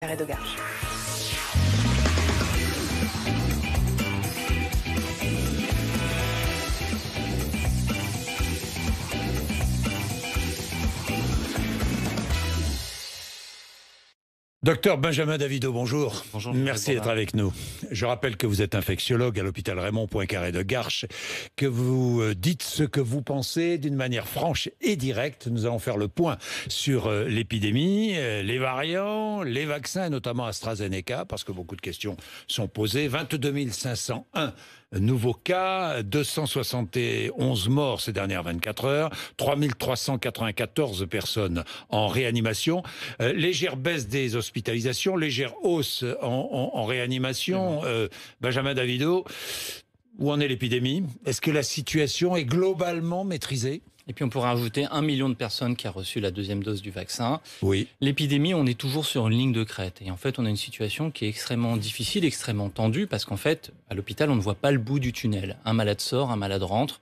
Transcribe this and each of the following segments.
Carré de Garches. Docteur Benjamin Davido, bonjour. Bonjour. Merci d'être avec nous. Je rappelle que vous êtes infectiologue à l'hôpital Raymond Poincaré de Garches, que vous dites ce que vous pensez d'une manière franche et directe. Nous allons faire le point sur l'épidémie, les variants, les vaccins, et notamment AstraZeneca, parce que beaucoup de questions sont posées. 22 501 nouveaux cas, 271 morts ces dernières 24 heures, 3394 personnes en réanimation, légère baisse des hospitalisations, légère hausse en réanimation. Benjamin Davido, où en est l'épidémie? Est-ce que la situation est globalement maîtrisée? Et puis on pourrait ajouter 1 million de personnes qui a reçu la deuxième dose du vaccin. Oui. L'épidémie, on est toujours sur une ligne de crête. Et en fait, on a une situation qui est extrêmement difficile, extrêmement tendue, parce qu'en fait, à l'hôpital, on ne voit pas le bout du tunnel. Un malade sort, un malade rentre.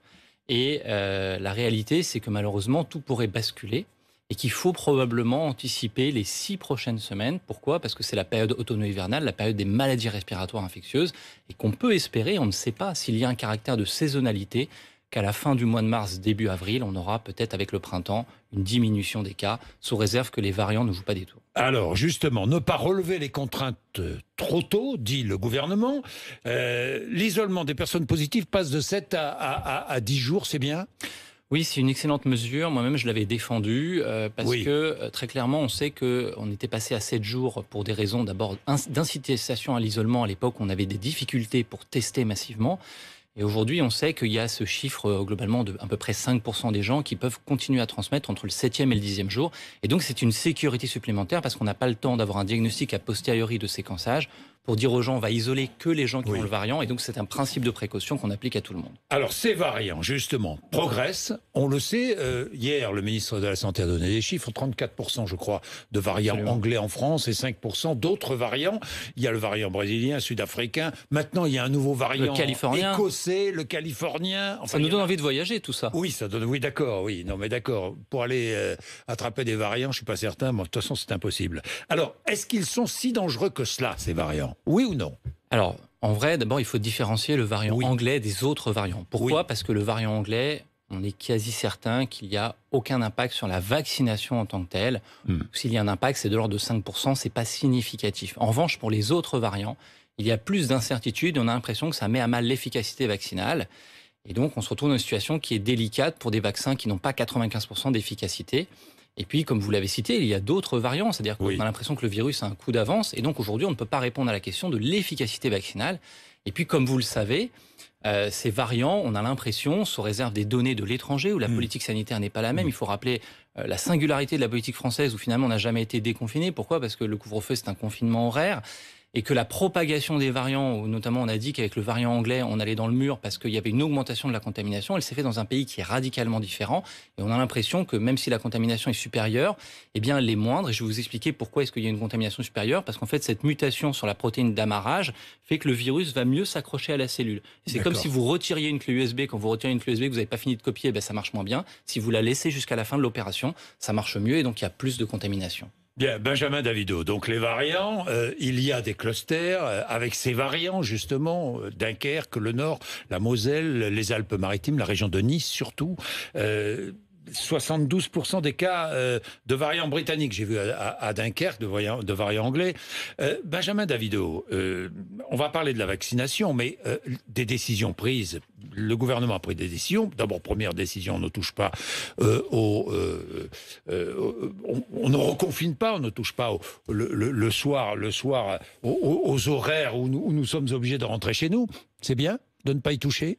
Et la réalité, c'est que malheureusement, tout pourrait basculer et qu'il faut probablement anticiper les 6 prochaines semaines. Pourquoi? Parce que c'est la période automno-hivernale, la période des maladies respiratoires infectieuses, et qu'on peut espérer, on ne sait pas, s'il y a un caractère de saisonnalité, qu'à la fin du mois de mars, début avril, on aura peut-être avec le printemps une diminution des cas, sous réserve que les variants ne jouent pas des tours. Alors justement, ne pas relever les contraintes trop tôt, dit le gouvernement. L'isolement des personnes positives passe de 7 à 10 jours, c'est bien? Oui, c'est une excellente mesure. Moi-même, je l'avais défendue parce Oui. que très clairement, on sait qu'on était passé à 7 jours pour des raisons d'abord d'incitation à l'isolement. À l'époque, on avait des difficultés pour tester massivement. Et aujourd'hui, on sait qu'il y a ce chiffre globalement de à peu près 5% des gens qui peuvent continuer à transmettre entre le 7e et le 10e jour. Et donc, c'est une sécurité supplémentaire parce qu'on n'a pas le temps d'avoir un diagnostic a posteriori de séquençage pour dire aux gens on va isoler que les gens qui ont le variant. Et donc, c'est un principe de précaution qu'on applique à tout le monde. Alors, ces variants, justement, progressent. On le sait, hier, le ministre de la Santé a donné des chiffres, 34%, je crois, de variants Absolument. anglais en France et 5% d'autres variants. Il y a le variant brésilien, sud-africain. Maintenant, il y a un nouveau variant Le californien. écossais, le californien. Enfin, Ça nous il y en donne a- envie de voyager, tout ça. Oui, ça donne. Oui, d'accord. Oui, non, mais d'accord. Pour aller attraper des variants, je suis pas certain. Mais de toute façon, c'est impossible. Alors, est-ce qu'ils sont si dangereux que cela, ces variants? Oui ou non? Alors, en vrai, d'abord, il faut différencier le variant Oui. anglais des autres variants. Pourquoi? Oui. Parce que le variant anglais, on est quasi certain qu'il n'y a aucun impact sur la vaccination en tant que telle. S'il y a un impact, c'est de l'ordre de 5%, c'est pas significatif. En revanche, pour les autres variants, il y a plus d'incertitudes et on a l'impression que ça met à mal l'efficacité vaccinale. Et donc, on se retrouve dans une situation qui est délicate pour des vaccins qui n'ont pas 95% d'efficacité. Et puis, comme vous l'avez cité, il y a d'autres variants, c'est-à-dire qu'on Oui. a l'impression que le virus a un coup d'avance. Et donc, aujourd'hui, on ne peut pas répondre à la question de l'efficacité vaccinale. Et puis, comme vous le savez, ces variants, on a l'impression, sous réserve des données de l'étranger, où la politique sanitaire n'est pas la même. Il faut rappeler la singularité de la politique française, où finalement, on n'a jamais été déconfiné. Pourquoi? Parce que le couvre-feu, c'est un confinement horaire. Et que la propagation des variants, où notamment on a dit qu'avec le variant anglais, on allait dans le mur parce qu'il y avait une augmentation de la contamination, elle s'est faite dans un pays qui est radicalement différent. Et on a l'impression que même si la contamination est supérieure, eh bien elle est moindre. Et je vais vous expliquer pourquoi est-ce qu'il y a une contamination supérieure. Parce qu'en fait, cette mutation sur la protéine d'amarrage fait que le virus va mieux s'accrocher à la cellule. Et c'est comme D'accord. si vous retiriez une clé USB. Quand vous retirez une clé USB que vous n'avez pas fini de copier, ça marche moins bien. Si vous la laissez jusqu'à la fin de l'opération, ça marche mieux et donc il y a plus de contamination. Bien, Benjamin Davido. Donc les variants, il y a des clusters avec ces variants justement, Dunkerque, le Nord, la Moselle, les Alpes-Maritimes, la région de Nice surtout. 72% des cas de variants britanniques, j'ai vu à Dunkerque, de variants anglais. Benjamin Davido, on va parler de la vaccination, mais des décisions prises. Le gouvernement a pris des décisions. D'abord, première décision, on ne touche pas on ne reconfine pas, on ne touche pas le soir aux horaires où nous sommes obligés de rentrer chez nous. C'est bien de ne pas y toucher?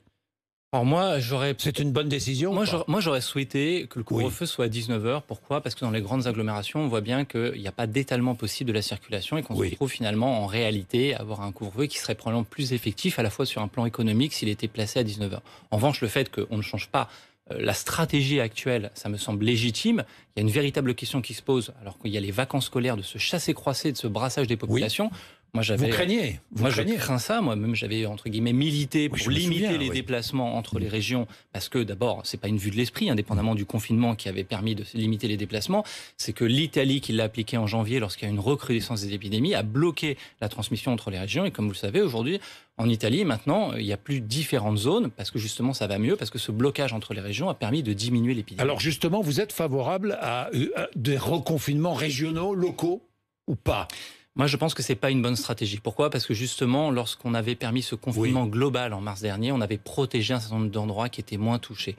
Alors moi, C'est une bonne décision? Moi, j'aurais souhaité que le couvre-feu soit à 19h. Pourquoi? Parce que dans les grandes agglomérations, on voit bien qu'il n'y a pas d'étalement possible de la circulation et qu'on se retrouve finalement en réalité à avoir un couvre-feu qui serait probablement plus effectif à la fois sur un plan économique s'il était placé à 19h. En revanche, le fait qu'on ne change pas la stratégie actuelle, ça me semble légitime. Il y a une véritable question qui se pose, alors qu'il y a les vacances scolaires, de ce chassé-croisé, de ce brassage des populations. Moi, Vous craignez je crains ça. Moi-même, j'avais, entre guillemets, milité pour limiter les oui. déplacements entre les régions. Parce que, d'abord, c'est pas une vue de l'esprit, indépendamment du confinement qui avait permis de limiter les déplacements. C'est que l'Italie, qui l'a appliqué en janvier lorsqu'il y a eu une recrudescence des épidémies, a bloqué la transmission entre les régions. Et comme vous le savez, aujourd'hui, en Italie, maintenant, il n'y a plus différentes zones parce que, justement, ça va mieux, parce que ce blocage entre les régions a permis de diminuer l'épidémie. Alors, justement, vous êtes favorable à des reconfinements régionaux, locaux, ou pas? Moi, je pense que c'est pas une bonne stratégie. Pourquoi ? Parce que justement, lorsqu'on avait permis ce confinement global en mars dernier, on avait protégé un certain nombre d'endroits qui étaient moins touchés.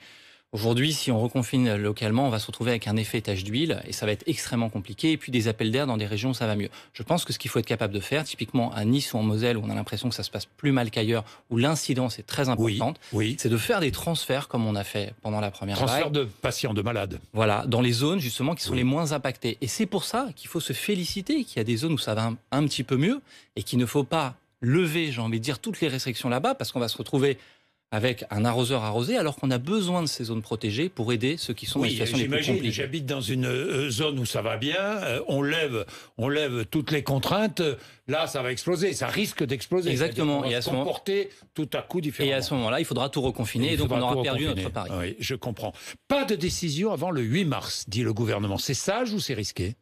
Aujourd'hui, si on reconfine localement, on va se retrouver avec un effet tache d'huile et ça va être extrêmement compliqué. Et puis des appels d'air dans des régions où ça va mieux. Je pense que ce qu'il faut être capable de faire, typiquement à Nice ou en Moselle, où on a l'impression que ça se passe plus mal qu'ailleurs, où l'incidence est très importante, c'est de faire des transferts comme on a fait pendant la première vague. Transfert de patients, de malades. Voilà, dans les zones justement qui sont les moins impactées. Et c'est pour ça qu'il faut se féliciter qu'il y a des zones où ça va un petit peu mieux et qu'il ne faut pas lever, j'ai envie de dire, toutes les restrictions là-bas parce qu'on va se retrouver avec un arroseur arrosé, alors qu'on a besoin de ces zones protégées pour aider ceux qui sont dans les situations les plus compliquées. J'habite dans une zone où ça va bien, on lève toutes les contraintes, là ça va exploser, ça risque d'exploser. Exactement. Et à ce moment, comporter tout à coup différemment. Et à ce moment-là, il faudra tout reconfiner, et donc on aura perdu notre pari. Oui, je comprends. Pas de décision avant le 8 mars, dit le gouvernement. C'est sage ou c'est risqué ?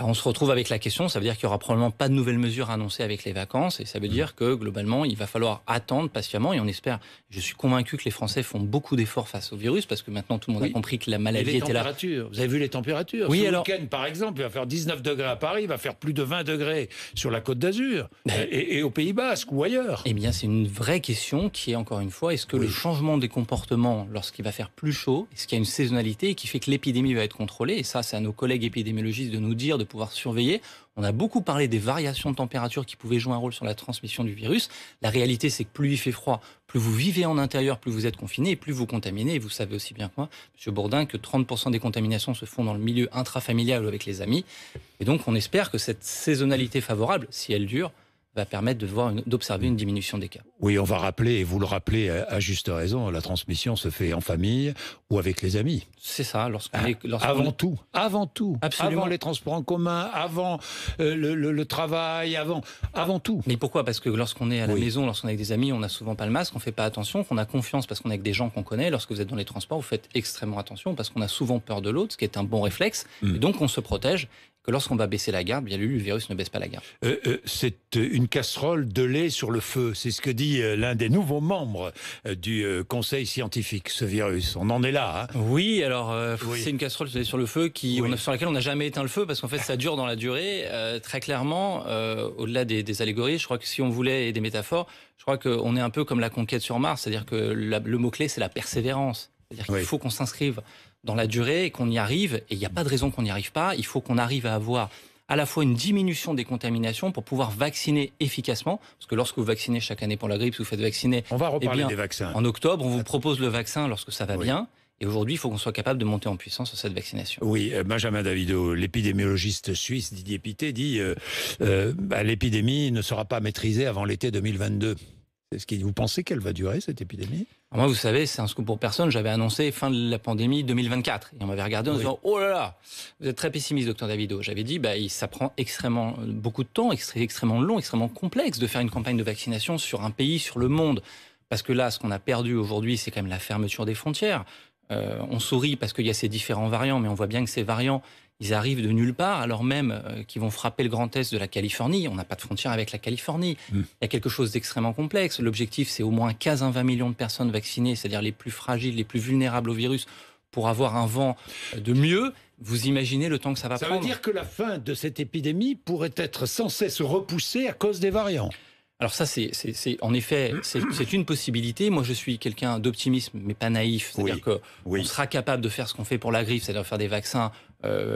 On se retrouve avec la question, ça veut dire qu'il n'y aura probablement pas de nouvelles mesures annoncées avec les vacances, et ça veut dire que globalement, il va falloir attendre patiemment, et on espère, je suis convaincu que les Français font beaucoup d'efforts face au virus, parce que maintenant tout le monde a compris que la maladie était là. Vous avez vu les températures ? Oui, Ce week-end, par exemple, il va faire 19 degrés à Paris, il va faire plus de 20 degrés sur la Côte d'Azur, et au Pays Basque ou ailleurs. Eh bien, c'est une vraie question qui est, encore une fois, est-ce que le changement des comportements lorsqu'il va faire plus chaud, est-ce qu'il y a une saisonnalité qui fait que l'épidémie va être contrôlée ? Et ça, c'est à nos collègues épidémiologistes de nous dire, de pouvoir surveiller. On a beaucoup parlé des variations de température qui pouvaient jouer un rôle sur la transmission du virus. La réalité, c'est que plus il fait froid, plus vous vivez en intérieur, plus vous êtes confiné et plus vous contaminez. Et vous savez aussi bien que moi, M. Bourdin, que 30% des contaminations se font dans le milieu intrafamilial ou avec les amis. Et donc, on espère que cette saisonnalité favorable, si elle dure, va permettre d'observer une diminution des cas. Oui, on va rappeler, et vous le rappelez à juste raison, la transmission se fait en famille ou avec les amis. C'est ça, avant tout. Absolument. Avant les transports en commun, avant le travail, avant tout. Mais pourquoi ? Parce que lorsqu'on est à la maison, lorsqu'on est avec des amis, on n'a souvent pas le masque, on ne fait pas attention, qu'on a confiance parce qu'on est avec des gens qu'on connaît. Lorsque vous êtes dans les transports, vous faites extrêmement attention parce qu'on a souvent peur de l'autre, ce qui est un bon réflexe. Et donc, on se protège. Que lorsqu'on va baisser la garde, bien le virus ne baisse pas la garde. C'est une casserole de lait sur le feu. C'est ce que dit l'un des nouveaux membres du conseil scientifique, ce virus. On en est là. Hein. Oui, alors c'est une casserole de lait sur le feu sur laquelle on n'a jamais éteint le feu parce qu'en fait ça dure dans la durée. Très clairement, au-delà des allégories, je crois que si on voulait, et des métaphores, je crois qu'on est un peu comme la conquête sur Mars. C'est-à-dire que le mot-clé, c'est la persévérance. C'est-à-dire qu'il faut qu'on s'inscrive dans la durée et qu'on y arrive. Et il n'y a pas de raison qu'on n'y arrive pas. Il faut qu'on arrive à avoir à la fois une diminution des contaminations pour pouvoir vacciner efficacement. Parce que lorsque vous vaccinez chaque année pour la grippe, si vous faites vacciner... On va reparler des vaccins. En octobre, on vous propose le vaccin lorsque ça va bien. Et aujourd'hui, il faut qu'on soit capable de monter en puissance sur cette vaccination. Oui, Benjamin Davido, l'épidémiologiste suisse Didier Pittet dit l'épidémie ne sera pas maîtrisée avant l'été 2022. Vous pensez qu'elle va durer, cette épidémie ? Alors moi, vous savez, c'est un scoop pour personne. J'avais annoncé fin de la pandémie 2024. Et on m'avait regardé en disant « Oh là là, vous êtes très pessimiste, docteur Davido ». J'avais dit ça prend beaucoup de temps, extrêmement long, extrêmement complexe de faire une campagne de vaccination sur un pays, sur le monde. Parce que là, ce qu'on a perdu aujourd'hui, c'est quand même la fermeture des frontières. On sourit parce qu'il y a ces différents variants, mais on voit bien que ces variants, ils arrivent de nulle part, alors même qu'ils vont frapper le Grand Est de la Californie. On n'a pas de frontière avec la Californie. Il y a quelque chose d'extrêmement complexe. L'objectif, c'est au moins 15 à 20 millions de personnes vaccinées, c'est-à-dire les plus fragiles, les plus vulnérables au virus, pour avoir un vent de mieux. Vous imaginez le temps que ça va prendre. Ça veut dire que la fin de cette épidémie pourrait être sans cesse repoussée à cause des variants. Alors ça, en effet, c'est une possibilité. Moi, je suis quelqu'un d'optimisme, mais pas naïf. C'est-à-dire qu'on sera capable de faire ce qu'on fait pour la grippe, c'est-à-dire faire des vaccins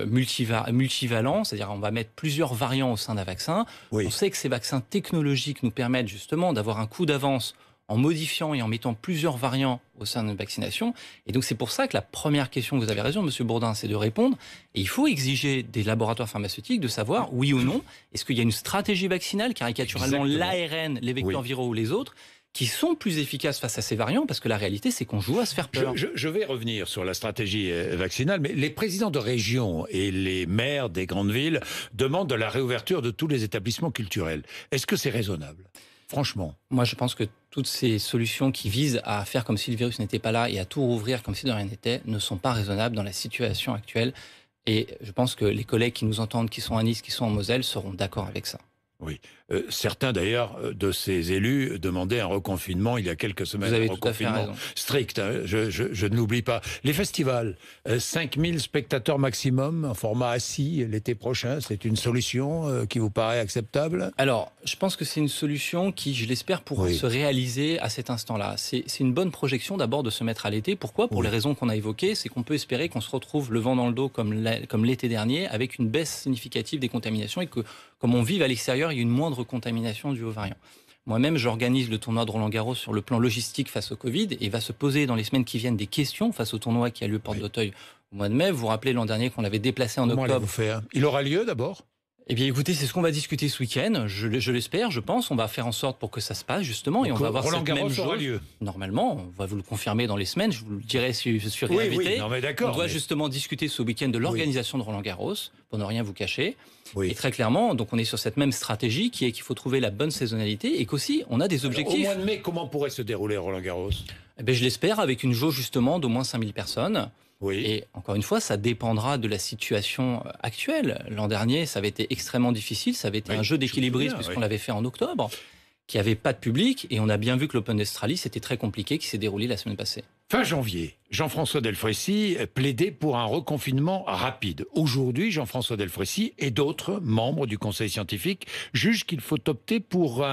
multivalents, c'est-à-dire on va mettre plusieurs variants au sein d'un vaccin. On sait que ces vaccins technologiques nous permettent justement d'avoir un coup d'avance en modifiant et en mettant plusieurs variants au sein d'une vaccination. Et donc c'est pour ça que la première question, vous avez raison, Monsieur Bourdin, c'est de répondre. Et il faut exiger des laboratoires pharmaceutiques de savoir, oui ou non, est-ce qu'il y a une stratégie vaccinale, caricaturalement l'ARN, les vecteurs viraux ou les autres, qui sont plus efficaces face à ces variants, parce que la réalité, c'est qu'on joue à se faire peur. Je vais revenir sur la stratégie vaccinale, mais les présidents de région et les maires des grandes villes demandent la réouverture de tous les établissements culturels. Est-ce que c'est raisonnable ? Franchement. Moi, je pense que toutes ces solutions qui visent à faire comme si le virus n'était pas là et à tout rouvrir comme si de rien n'était ne sont pas raisonnables dans la situation actuelle. Et je pense que les collègues qui nous entendent, qui sont à Nice, qui sont en Moselle, seront d'accord avec ça. Oui. Certains, d'ailleurs, de ces élus demandaient un reconfinement il y a quelques semaines. Vous avez un tout à fait raison. Strict, hein, je ne l'oublie pas. Les festivals, 5000 spectateurs maximum en format assis l'été prochain, c'est une solution qui vous paraît acceptable ? Alors, je pense que c'est une solution qui, je l'espère, pourra se réaliser à cet instant-là. C'est une bonne projection d'abord de se mettre à l'été. Pourquoi ? Pour les raisons qu'on a évoquées, c'est qu'on peut espérer qu'on se retrouve le vent dans le dos comme l'été dernier, avec une baisse significative des contaminations et que, comme on vive à l'extérieur, il y a une moindre contamination due aux variants. Moi-même, j'organise le tournoi de Roland-Garros sur le plan logistique face au Covid et il va se poser dans les semaines qui viennent des questions face au tournoi qui a lieu porte d'Auteuil au mois de mai. Vous vous rappelez l'an dernier qu'on l'avait déplacé en octobre. Il aura lieu d'abord ? Eh bien, écoutez, c'est ce qu'on va discuter ce week-end. Je l'espère, je pense. On va faire en sorte pour que ça se passe, justement. Et on va avoir cette même chose. Lieu. Normalement, on va vous le confirmer dans les semaines. Je vous le dirai si je suis réinvité. Oui, non, mais d'accord. On doit justement discuter ce week-end de l'organisation de Roland-Garros, pour ne rien vous cacher. Oui. Et très clairement, donc on est sur cette même stratégie qui est qu'il faut trouver la bonne saisonnalité et qu'aussi, on a des objectifs. Alors, au mois de mai, comment pourrait se dérouler Roland-Garros ? Eh bien, je l'espère, avec une jauge justement d'au moins 5000 personnes. Oui. Et encore une fois, ça dépendra de la situation actuelle. L'an dernier, ça avait été extrêmement difficile. Ça avait été un jeu d'équilibrisme puisqu'on l'avait fait en octobre, qui n'avait pas de public. Et on a bien vu que l'Open d'Australie, c'était très compliqué, qui s'est déroulé la semaine passée. Fin janvier, Jean-François Delfraissy plaidait pour un reconfinement rapide. Aujourd'hui, Jean-François Delfraissy et d'autres membres du Conseil scientifique jugent qu'il faut opter pour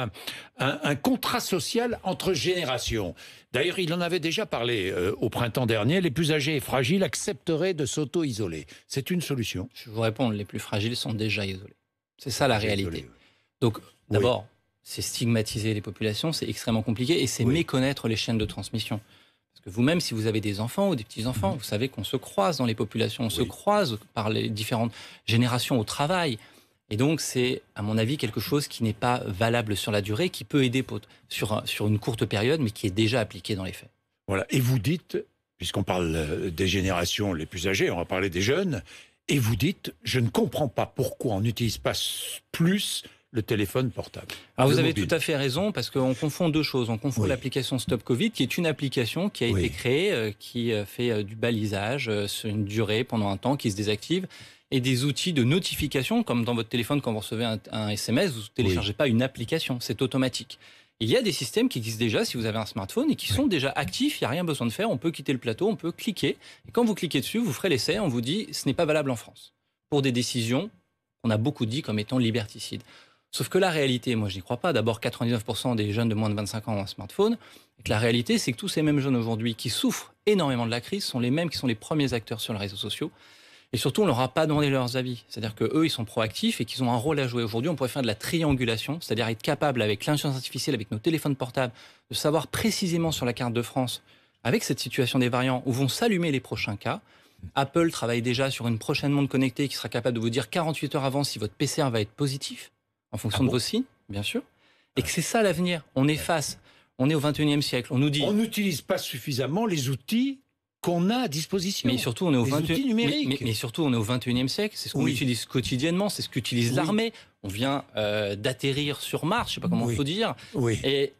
un contrat social entre générations. D'ailleurs, il en avait déjà parlé au printemps dernier. Les plus âgés et fragiles accepteraient de s'auto-isoler. C'est une solution. Je vous réponds, les plus fragiles sont déjà isolés. C'est ça la réalité. Donc, d'abord, c'est stigmatiser les populations, c'est extrêmement compliqué et c'est méconnaître les chaînes de transmission. Parce que vous-même, si vous avez des enfants ou des petits-enfants, vous savez qu'on se croise dans les populations, on se croise par les différentes générations au travail. Et donc, c'est, à mon avis, quelque chose qui n'est pas valable sur la durée, qui peut aider sur une courte période, mais qui est déjà appliqué dans les faits. Voilà. Et vous dites, puisqu'on parle des générations les plus âgées, on va parler des jeunes, et vous dites, je ne comprends pas pourquoi on n'utilise pas plus le téléphone portable. Alors vous avez tout à fait raison, parce qu'on confond deux choses. On confond l'application Stop Covid, qui est une application qui a été créée, qui fait du balisage sur une durée pendant un temps, qui se désactive, et des outils de notification, comme dans votre téléphone quand vous recevez un SMS, vous ne téléchargez pas une application, c'est automatique. Il y a des systèmes qui existent déjà si vous avez un smartphone et qui sont déjà actifs, il n'y a rien besoin de faire, on peut quitter le plateau, on peut cliquer, et quand vous cliquez dessus, vous ferez l'essai, on vous dit ce n'est pas valable en France, pour des décisions qu'on a beaucoup dit comme étant liberticides. Sauf que la réalité, moi je n'y crois pas, d'abord 99% des jeunes de moins de 25 ans ont un smartphone, et que la réalité c'est que tous ces mêmes jeunes aujourd'hui qui souffrent énormément de la crise sont les mêmes qui sont les premiers acteurs sur les réseaux sociaux, et surtout on ne leur a pas demandé leurs avis, c'est-à-dire qu'eux ils sont proactifs et qu'ils ont un rôle à jouer. Aujourd'hui on pourrait faire de la triangulation, c'est-à-dire être capable avec l'intelligence artificielle, avec nos téléphones portables, de savoir précisément sur la carte de France, avec cette situation des variants, où vont s'allumer les prochains cas. Apple travaille déjà sur une prochaine montre connectée qui sera capable de vous dire 48 heures avant si votre PCR va être positif, en fonction de vos signes, bien sûr, et que c'est ça l'avenir. On est on est au 21e siècle, on nous dit... On n'utilise pas suffisamment les outils qu'on a à disposition. Mais surtout, on est au mais surtout, on est au 21e siècle, c'est ce qu'on utilise quotidiennement, c'est ce qu'utilise l'armée. On vient d'atterrir sur Mars, je ne sais pas comment il faut dire.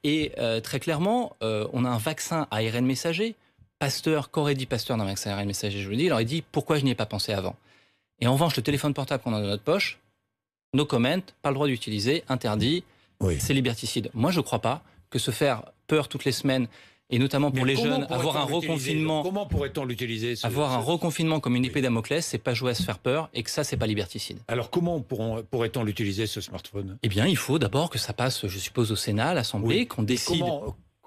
Et très clairement, on a un vaccin ARN messager. Pasteur, qu'aurait dit Pasteur d'un vaccin ARN messager, je vous le dis, il aurait dit pourquoi je n'y ai pas pensé avant. Et en revanche, le téléphone portable qu'on a dans notre poche, no comment, pas le droit d'utiliser, interdit, c'est liberticide. Moi, je ne crois pas que se faire peur toutes les semaines, et notamment pour les jeunes, avoir un reconfinement... Comment pourrait-on l'utiliser Avoir un reconfinement comme une épée Damoclès, c'est pas jouer à se faire peur, et que ça, c'est pas liberticide. Alors comment pourrait-on l'utiliser, ce smartphone ? Eh bien, il faut d'abord que ça passe, je suppose, au Sénat, à l'Assemblée, qu'on décide...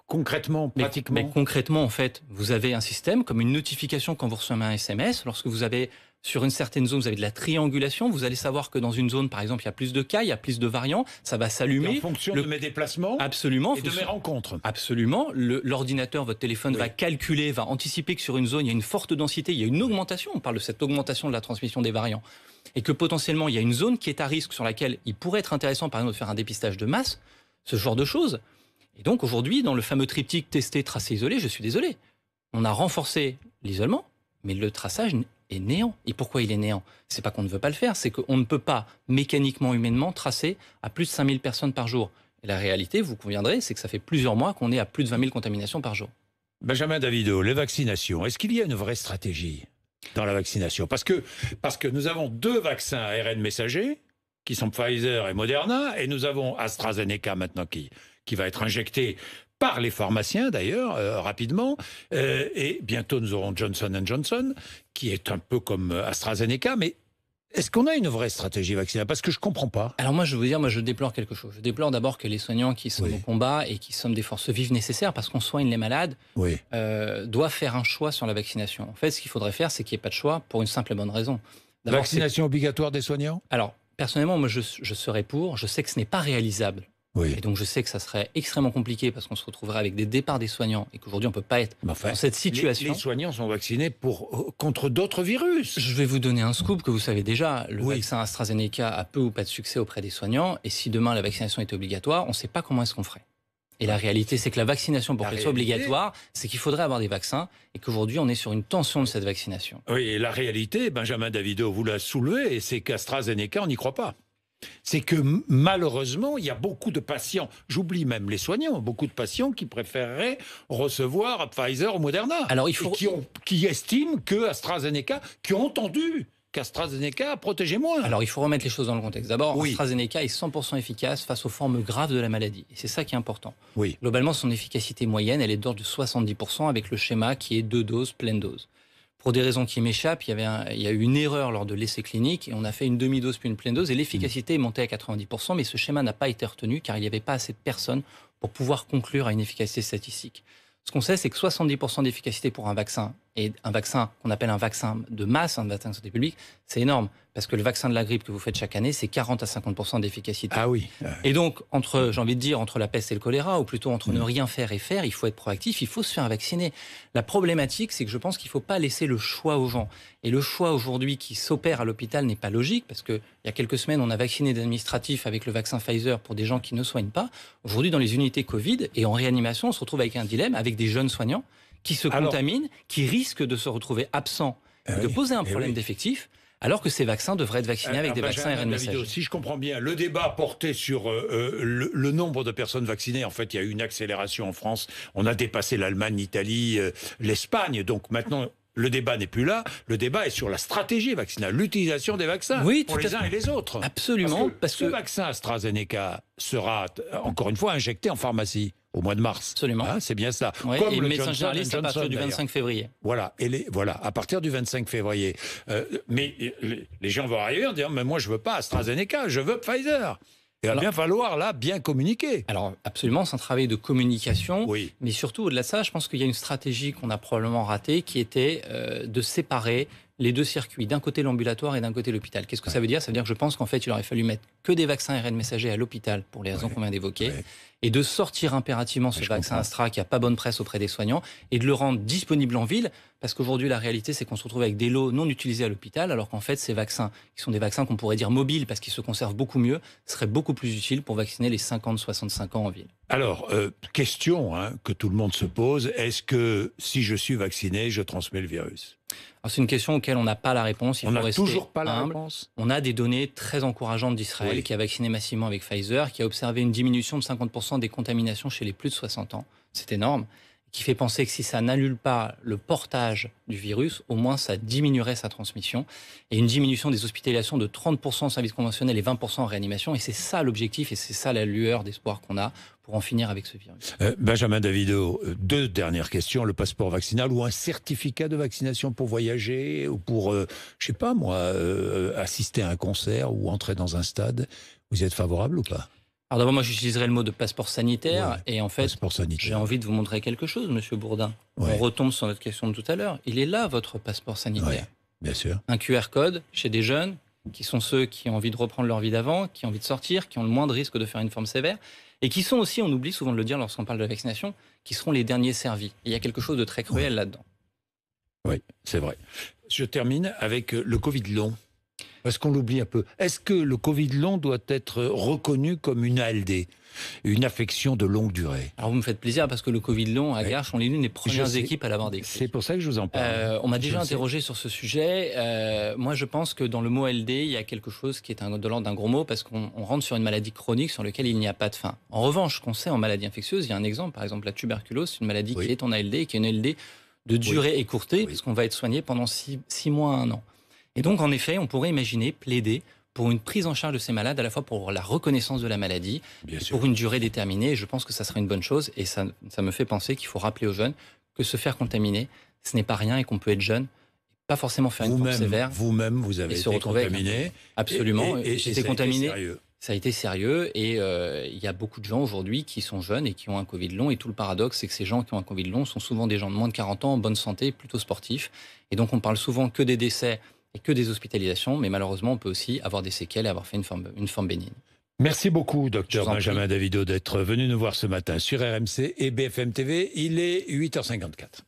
Concrètement, pratiquement. Mais concrètement, en fait, vous avez un système comme une notification quand vous recevez un SMS. Lorsque vous avez, sur une certaine zone, vous avez de la triangulation. Vous allez savoir que dans une zone, par exemple, il y a plus de cas, il y a plus de variants. Ça va s'allumer. En fonction de mes déplacements. Absolument. Et de mes rencontres. Absolument. L'ordinateur, votre téléphone va calculer, va anticiper que sur une zone, il y a une forte densité, il y a une augmentation. On parle de cette augmentation de la transmission des variants. Et que potentiellement, il y a une zone qui est à risque sur laquelle il pourrait être intéressant, par exemple, de faire un dépistage de masse, ce genre de choses. Et donc aujourd'hui, dans le fameux triptyque testé, tracé, isolé, je suis désolé. On a renforcé l'isolement, mais le traçage est néant. Et pourquoi il est néant? C'est pas qu'on ne veut pas le faire, c'est qu'on ne peut pas mécaniquement, humainement, tracer à plus de 5000 personnes par jour. Et la réalité, vous conviendrez, c'est que ça fait plusieurs mois qu'on est à plus de 20 000 contaminations par jour. Benjamin Davido, les vaccinations, est-ce qu'il y a une vraie stratégie dans la vaccination? Parce que nous avons 2 vaccins ARN messagers, qui sont Pfizer et Moderna, et nous avons AstraZeneca maintenant qui va être injecté par les pharmaciens d'ailleurs, rapidement, et bientôt nous aurons Johnson & Johnson, qui est un peu comme AstraZeneca, mais est-ce qu'on a une vraie stratégie vaccinale? Parce que je ne comprends pas. Alors moi, je veux dire, je déplore quelque chose. Je déplore d'abord que les soignants qui sont au combat et qui sont des forces vives nécessaires, parce qu'on soigne les malades, doivent faire un choix sur la vaccination. En fait, ce qu'il faudrait faire, c'est qu'il n'y ait pas de choix pour une simple et bonne raison. Vaccination obligatoire des soignants? Alors, personnellement, moi, je serais pour. Je sais que ce n'est pas réalisable. Et donc, je sais que ça serait extrêmement compliqué parce qu'on se retrouverait avec des départs des soignants et qu'aujourd'hui, on ne peut pas être dans cette situation. Les soignants sont vaccinés contre d'autres virus. Je vais vous donner un scoop que vous savez déjà. Le vaccin AstraZeneca a peu ou pas de succès auprès des soignants. Et si demain, la vaccination était obligatoire, on ne sait pas comment est-ce qu'on ferait. Et la réalité, c'est que la vaccination, pour qu'elle soit obligatoire, c'est qu'il faudrait avoir des vaccins et qu'aujourd'hui, on est sur une tension de cette vaccination. Oui, et la réalité, Benjamin Davido vous l'a soulevé, et c'est qu'AstraZeneca, on n'y croit pas. C'est que malheureusement, il y a beaucoup de patients, j'oublie même les soignants, beaucoup de patients qui préféreraient recevoir Pfizer ou Moderna. Alors, qui estiment que AstraZeneca, qui ont entendu qu'AstraZeneca protégeait moins. Alors, il faut remettre les choses dans le contexte. D'abord, AstraZeneca est 100% efficace face aux formes graves de la maladie. Et c'est ça qui est important. Globalement, son efficacité moyenne, elle est d'ordre de 70% avec le schéma qui est 2 doses, pleine dose. Pour des raisons qui m'échappent, il y a eu une erreur lors de l'essai clinique et on a fait une demi-dose puis une pleine dose et l'efficacité est montée à 90%, mais ce schéma n'a pas été retenu car il n'y avait pas assez de personnes pour pouvoir conclure à une efficacité statistique. Ce qu'on sait, c'est que 70% d'efficacité pour un vaccin, et un vaccin qu'on appelle un vaccin de masse, un vaccin de santé publique, c'est énorme. Parce que le vaccin de la grippe que vous faites chaque année, c'est 40 à 50% d'efficacité. Ah oui. Et donc, j'ai envie de dire, entre la peste et le choléra, ou plutôt entre ne rien faire et faire, il faut être proactif, il faut se faire vacciner. La problématique, c'est que je pense qu'il ne faut pas laisser le choix aux gens. Et le choix aujourd'hui qui s'opère à l'hôpital n'est pas logique, parce qu'il y a quelques semaines, on a vacciné des administratifs avec le vaccin Pfizer pour des gens qui ne soignent pas. Aujourd'hui, dans les unités Covid et en réanimation, on se retrouve avec un dilemme, avec des jeunes soignants qui se contaminent, qui risquent de se retrouver absents, de poser un problème d'effectif, alors que ces vaccins devraient être vaccinés avec des vaccins ARN messagers. Si je comprends bien, le débat portait sur le nombre de personnes vaccinées. En fait, il y a eu une accélération en France. On a dépassé l'Allemagne, l'Italie, l'Espagne. Donc maintenant, le débat n'est plus là. Le débat est sur la stratégie vaccinale, l'utilisation des vaccins pour les uns et les autres. Absolument. Parce que ce vaccin AstraZeneca sera, encore une fois, injecté en pharmacie au mois de mars. Absolument. Hein, c'est bien ça. Ouais, et le médecin généraliste à partir du 25 février. Voilà, à partir du 25 février. Mais les gens vont arriver en disant, mais moi je veux pas AstraZeneca, je veux Pfizer. Il va bien falloir, là, bien communiquer. Alors, absolument, c'est un travail de communication. Mais surtout, au-delà de ça, je pense qu'il y a une stratégie qu'on a probablement ratée, qui était de séparer les 2 circuits, d'un côté l'ambulatoire et d'un côté l'hôpital. Qu'est-ce que ça veut dire? Ça veut dire que je pense qu'en fait, il aurait fallu mettre que des vaccins ARN messagers à l'hôpital, pour les raisons qu'on vient d'évoquer, et de sortir impérativement ce vaccin Astra qui n'a pas bonne presse auprès des soignants, et de le rendre disponible en ville, parce qu'aujourd'hui, la réalité, c'est qu'on se retrouve avec des lots non utilisés à l'hôpital, alors qu'en fait, ces vaccins, qui sont des vaccins qu'on pourrait dire mobiles, parce qu'ils se conservent beaucoup mieux, seraient beaucoup plus utiles pour vacciner les 50-65 ans en ville. Alors, question que tout le monde se pose, est-ce que si je suis vacciné, je transmets le virus? Alors, c'est une question auquel on n'a pas la réponse. On n'a toujours pas la réponse. On a des données très encourageantes d'Israël qui a vacciné massivement avec Pfizer, qui a observé une diminution de 50% des contaminations chez les plus de 60 ans. C'est énorme. Qui fait penser que si ça n'annule pas le portage du virus, au moins ça diminuerait sa transmission. Et une diminution des hospitalisations de 30% en service conventionnel et 20% en réanimation. Et c'est ça l'objectif et c'est ça la lueur d'espoir qu'on a pour en finir avec ce virus. Benjamin Davido, 2 dernières questions. Le passeport vaccinal ou un certificat de vaccination pour voyager ou pour, je sais pas moi, assister à un concert ou entrer dans un stade. Vous y êtes favorable ou pas? Alors d'abord, moi j'utiliserai le mot de passeport sanitaire et en fait, j'ai envie de vous montrer quelque chose, Monsieur Bourdin. On retombe sur notre question de tout à l'heure. Il est là, votre passeport sanitaire. Bien sûr. Un QR code chez des jeunes qui sont ceux qui ont envie de reprendre leur vie d'avant, qui ont envie de sortir, qui ont le moins de risque de faire une forme sévère et qui sont aussi, on oublie souvent de le dire lorsqu'on parle de la vaccination, qui seront les derniers servis. Et il y a quelque chose de très cruel là-dedans. Oui, c'est vrai. Je termine avec le Covid long. Parce qu'on l'oublie un peu. Est-ce que le Covid long doit être reconnu comme une ALD, une affection de longue durée? Alors vous me faites plaisir parce que le Covid long à Garches, on est l'une des premières équipes à l'avoir décrit. C'est pour ça que je vous en parle. On m'a déjà interrogé sur ce sujet. Moi, je pense que dans le mot ALD, il y a quelque chose qui est de l'ordre d'un gros mot parce qu'on rentre sur une maladie chronique sur laquelle il n'y a pas de fin. En revanche, ce qu'on sait en maladie infectieuse, il y a un exemple, par exemple la tuberculose, c'est une maladie qui est en ALD et qui est une ALD de durée écourtée, parce qu'on va être soigné pendant 6 mois à 1 an. Et donc, en effet, on pourrait imaginer plaider pour une prise en charge de ces malades, à la fois pour la reconnaissance de la maladie, et pour une durée déterminée. Et je pense que ça serait une bonne chose. Et ça me fait penser qu'il faut rappeler aux jeunes que se faire contaminer, ce n'est pas rien et qu'on peut être jeune, pas forcément faire une forme sévère. Vous-même, vous avez été contaminé. Absolument. Et j'étais contaminé. Sérieux. Ça a été sérieux et il y a beaucoup de gens aujourd'hui qui sont jeunes et qui ont un Covid long. Et tout le paradoxe, c'est que ces gens qui ont un Covid long sont souvent des gens de moins de 40 ans, en bonne santé, plutôt sportifs. Et donc, on parle souvent que des décès et que des hospitalisations. Mais malheureusement, on peut aussi avoir des séquelles et avoir fait une forme bénigne. Merci beaucoup, docteur Benjamin Davido, d'être venu nous voir ce matin sur RMC et BFM TV. Il est 8h54.